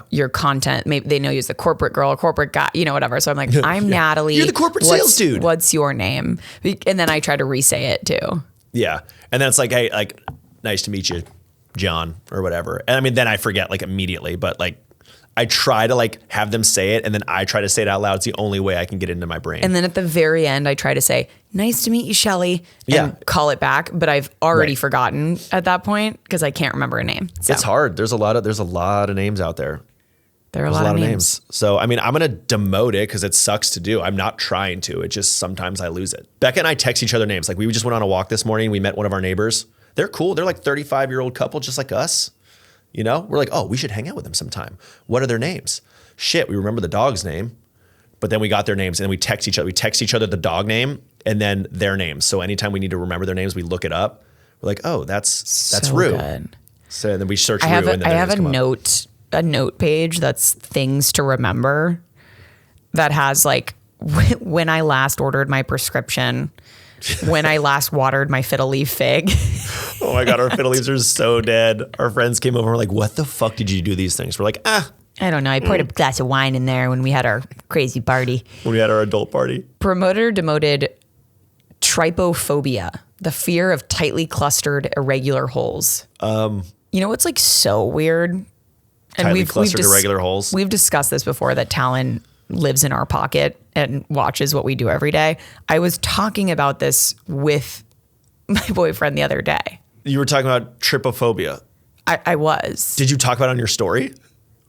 your content. Maybe they know you as the corporate girl, corporate guy, whatever. So I'm like, I'm Natalie. You're the corporate sales dude. What's your name? And then I try to re-say it too. Yeah. And then it's like, hey, like, nice to meet you, John, or whatever. And I mean, then I forget like immediately, but like, I try to like have them say it, and then I try to say it out loud. It's the only way I can get it into my brain. And then at the very end, I try to say, nice to meet you, Shelly, and call it back. But I've already forgotten at that point because I can't remember a name. So. It's hard. There's a lot of names out there. There are a lot of names. So, I mean, I'm going to demote it because it sucks to do. I'm not trying to. It just sometimes I lose it. Becca and I text each other names. Like, we just went on a walk this morning. We met one of our neighbors. They're cool. They're like 35-year-old couple just like us. We're like, oh, we should hang out with them sometime. What are their names? Shit, we remember the dog's name, but then we got their names and we text each other. We text each other the dog name and then their names. So anytime we need to remember their names, we look it up. We're like, oh, that's so Rue. Good. So then we search I Rue. have And then I their have names come up. a note page that's things to remember that has like when I last ordered my prescription, when I last watered my fiddle leaf fig. Oh my God, our fiddle leaves are so dead. Our friends came over and were like, what the fuck did you do these things? We're like, I don't know. I poured a glass of wine in there when we had our crazy party. When we had our adult party. Promoted or demoted trypophobia, the fear of tightly clustered irregular holes. It's like so weird. And Tightly clustered irregular holes. We've discussed this before, that Talon lives in our pocket and watches what we do every day. I was talking about this with my boyfriend the other day. You were talking about trypophobia. I was. Did you talk about it on your story?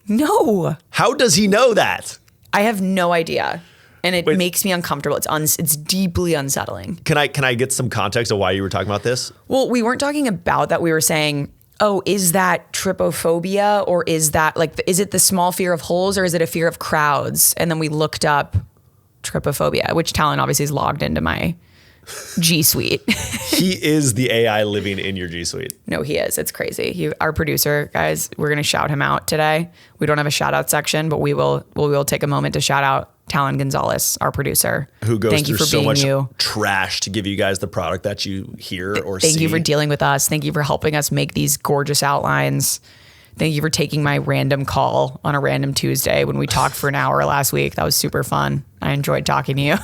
No. How does he know that? I have no idea. And it makes me uncomfortable. It's deeply unsettling. Can I get some context of why you were talking about this? Well, we weren't talking about that. We were saying, oh, is that trypophobia, or is that is it the small fear of holes, or is it a fear of crowds? And then we looked up trypophobia, which Talon obviously is logged into my G Suite. He is the AI living in your G Suite. No, he is. It's crazy. Our producer, guys, we're going to shout him out today. We don't have a shout out section, but we will take a moment to shout out Talon Gonzalez, our producer. Who goes Thank through you for so being much you. trash to give you guys the product that you hear or see. Thank you for dealing with us. Thank you for helping us make these gorgeous outlines. Thank you for taking my random call on a random Tuesday when we talked for an hour last week. That was super fun. I enjoyed talking to you.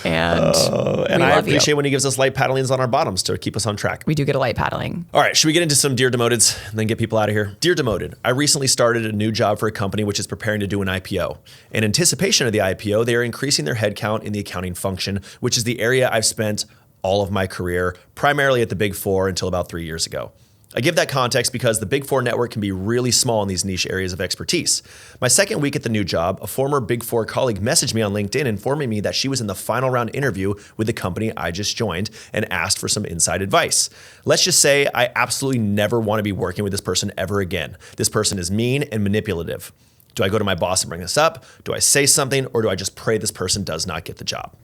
And I appreciate when he gives us light paddlings on our bottoms to keep us on track. We do get a light paddling. All right, should we get into some Dear Demoteds and then get people out of here? Dear Demoted, I recently started a new job for a company which is preparing to do an IPO. In anticipation of the IPO, they are increasing their headcount in the accounting function, which is the area I've spent all of my career, primarily at the Big Four until about 3 years ago. I give that context because the Big Four network can be really small in these niche areas of expertise. My second week at the new job, a former Big Four colleague messaged me on LinkedIn informing me that she was in the final round interview with the company I just joined and asked for some inside advice. Let's just say I absolutely never want to be working with this person ever again. This person is mean and manipulative. Do I go to my boss and bring this up? Do I say something, or do I just pray this person does not get the job?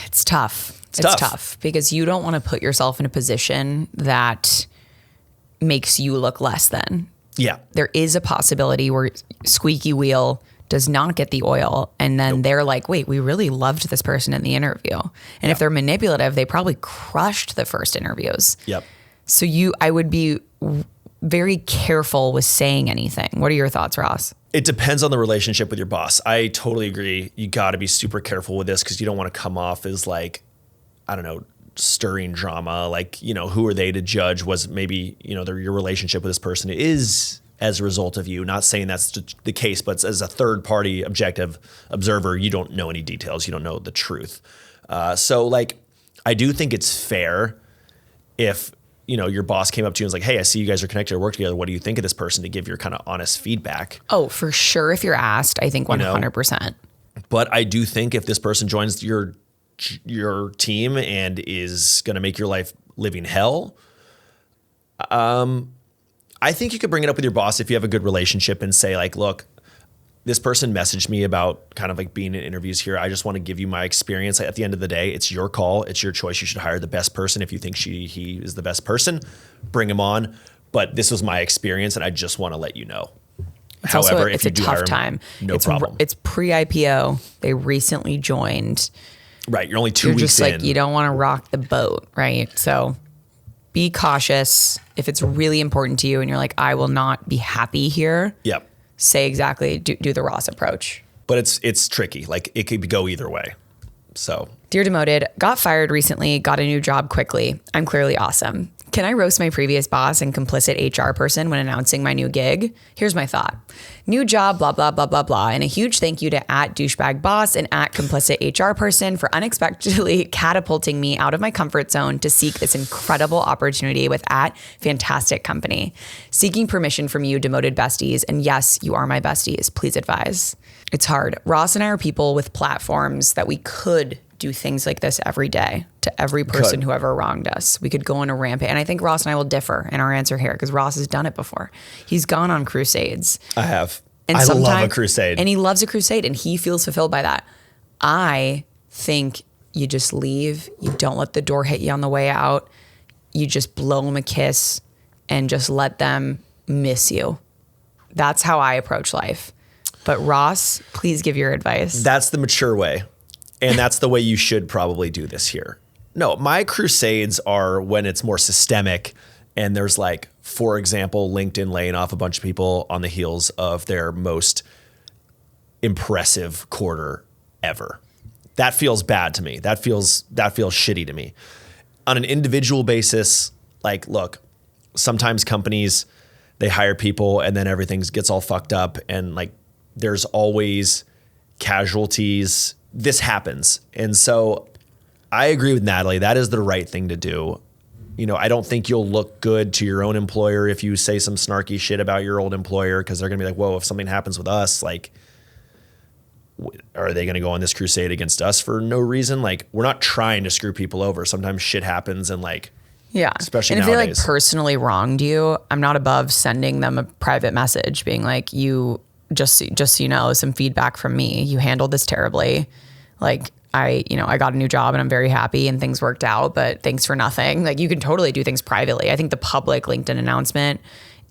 It's tough. It's tough because you don't want to put yourself in a position that makes you look less than. Yeah. There is a possibility where squeaky wheel does not get the oil, and then they're like, wait, we really loved this person in the interview. And if they're manipulative, they probably crushed the first interviews. Yep. So I would be very careful with saying anything. What are your thoughts, Ross? It depends on the relationship with your boss. I totally agree. You got to be super careful with this because you don't want to come off as like, I don't know, stirring drama. Like, who are they to judge? Was maybe, your relationship with this person is as a result of you. Not saying that's the case, but as a third party objective observer, you don't know any details. You don't know the truth. So I do think it's fair if, your boss came up to you and was like, hey, I see you guys are connected or work together. What do you think of this person, to give your kind of honest feedback? Oh, for sure. If you're asked, I think 100%. But I do think if this person joins your team and is going to make your life living hell. I think you could bring it up with your boss if you have a good relationship and say like, look, this person messaged me about kind of like being in interviews here. I just want to give you my experience. At the end of the day, it's your call. It's your choice. You should hire the best person. If you think he is the best person, bring him on. But this was my experience and I just want to let you know. It's However, also, if it's you a do tough hire him, time. no problem. It's pre-IPO. They recently joined. Right. You're only 2 You're weeks just in. like, you don't want to rock the boat, right? So be cautious. If it's really important to you and you're like, I will not be happy here. Yep. Say exactly, do the Ross approach. But it's tricky. Like it could go either way. So. Dear Demoted, got fired recently, got a new job quickly. I'm clearly awesome. Can I roast my previous boss and complicit HR person when announcing my new gig? Here's my thought. New job, blah, blah, blah, blah, blah. And a huge thank you to @douchebagboss and @complicit HR person for unexpectedly catapulting me out of my comfort zone to seek this incredible opportunity with @fantastic company. Seeking permission from you, Demoted besties. And yes, you are my besties. Please advise. It's hard. Ross and I are people with platforms that we could do things like this every day to every person who ever wronged us. We could go on a rampage. And I think Ross and I will differ in our answer here because Ross has done it before. He's gone on crusades. I have. And I love a crusade. And he loves a crusade and he feels fulfilled by that. I think you just leave. You don't let the door hit you on the way out. You just blow them a kiss and just let them miss you. That's how I approach life. But Ross, please give your advice. That's the mature way. And that's the way you should probably do this here. No, my crusades are when it's more systemic and there's like, for example, LinkedIn laying off a bunch of people on the heels of their most impressive quarter ever. That feels bad to me. That feels shitty to me. On an individual basis, like, look, sometimes companies, they hire people and then everything gets all fucked up and like there's always casualties. This happens. And so I agree with Natalie. That is the right thing to do. You know, I don't think you'll look good to your own employer if you say some snarky shit about your old employer because they're going to be like, whoa, if something happens with us, like, are they going to go on this crusade against us for no reason? Like, we're not trying to screw people over. Sometimes shit happens and like, yeah. Especially and if nowadays. They like personally wronged you, I'm not above sending them a private message being like, you just so you know, some feedback from me. You handled this terribly. Like I got a new job and I'm very happy and things worked out, but thanks for nothing. Like you can totally do things privately. I think the public LinkedIn announcement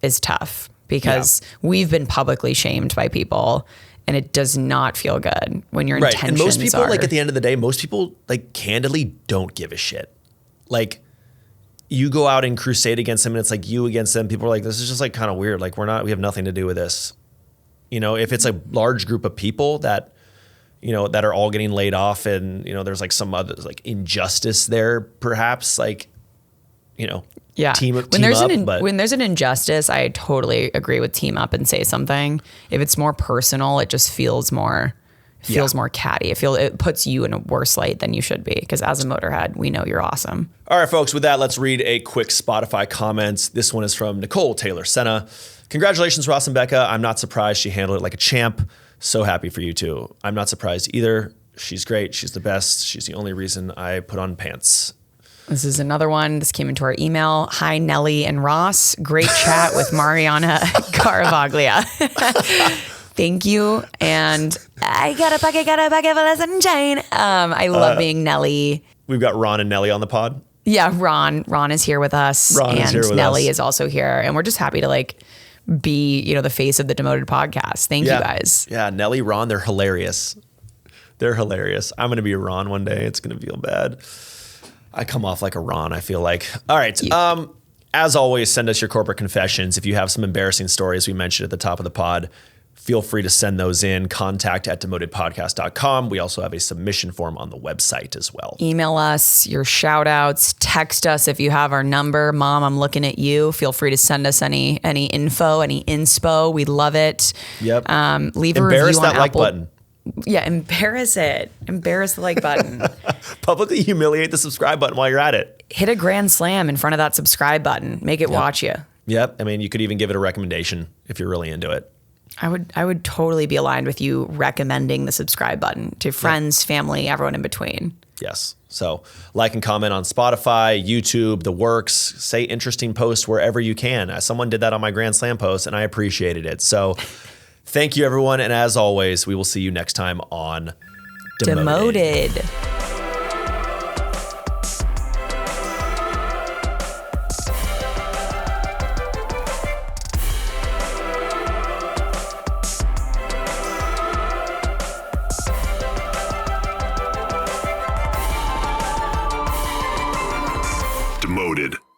is tough because we've been publicly shamed by people and it does not feel good when your intentions and most people, are, like at the end of the day, most people like candidly don't give a shit. Like you go out and crusade against them and it's like you against them. People are like, this is just like kind of weird. Like we have nothing to do with this. You know, if it's a large group of people that, you know, that are all getting laid off and, you know, there's like some other like injustice there, perhaps like, you know, team up. When there's an injustice, I totally agree with team up and say something. If it's more personal, it just feels more catty. It puts you in a worse light than you should be. Because as a Motorhead, we know you're awesome. All right, folks, with that, let's read a quick Spotify comment. This one is from Nicole Taylor Senna. Congratulations, Ross and Becca. I'm not surprised she handled it like a champ. So happy for you two. I'm not surprised either. She's great. She's the best. She's the only reason I put on pants. This is another one. This came into our email. Hi, Nellie and Ross. Great chat with Mariana Caravaglia. Thank you. And I got a bucket full of sunshine. I love being Nellie. We've got Ron and Nellie on the pod. Yeah, Ron. Ron is here with us. Nellie is also here. And we're just happy to like be, you know, the face of the Demoted podcast. Thank you guys. Yeah, Nellie, Ron, they're hilarious. They're hilarious. I'm going to be a Ron one day. It's going to feel bad. I come off like a Ron, I feel like. All right. As always, send us your corporate confessions. If you have some embarrassing stories we mentioned at the top of the pod, feel free to send those in. contact@demotedpodcast.com. We also have a submission form on the website as well. Email us your shout outs. Text us if you have our number. Mom, I'm looking at you. Feel free to send us any info, any inspo. We love it. Yep. Leave a Embarrass review that on like Apple. button. Yeah, embarrass it. Embarrass the like button. Publicly humiliate the subscribe button while you're at it. Hit a grand slam in front of that subscribe button. Make it watch you. Yep. I mean, you could even give it a recommendation if you're really into it. I would totally be aligned with you recommending the subscribe button to friends, family, everyone in between. Yes. So like and comment on Spotify, YouTube, the works, say interesting posts wherever you can. Someone did that on my Grand Slam post and I appreciated it. So thank you, everyone. And as always, we will see you next time on Demoted. Demoted.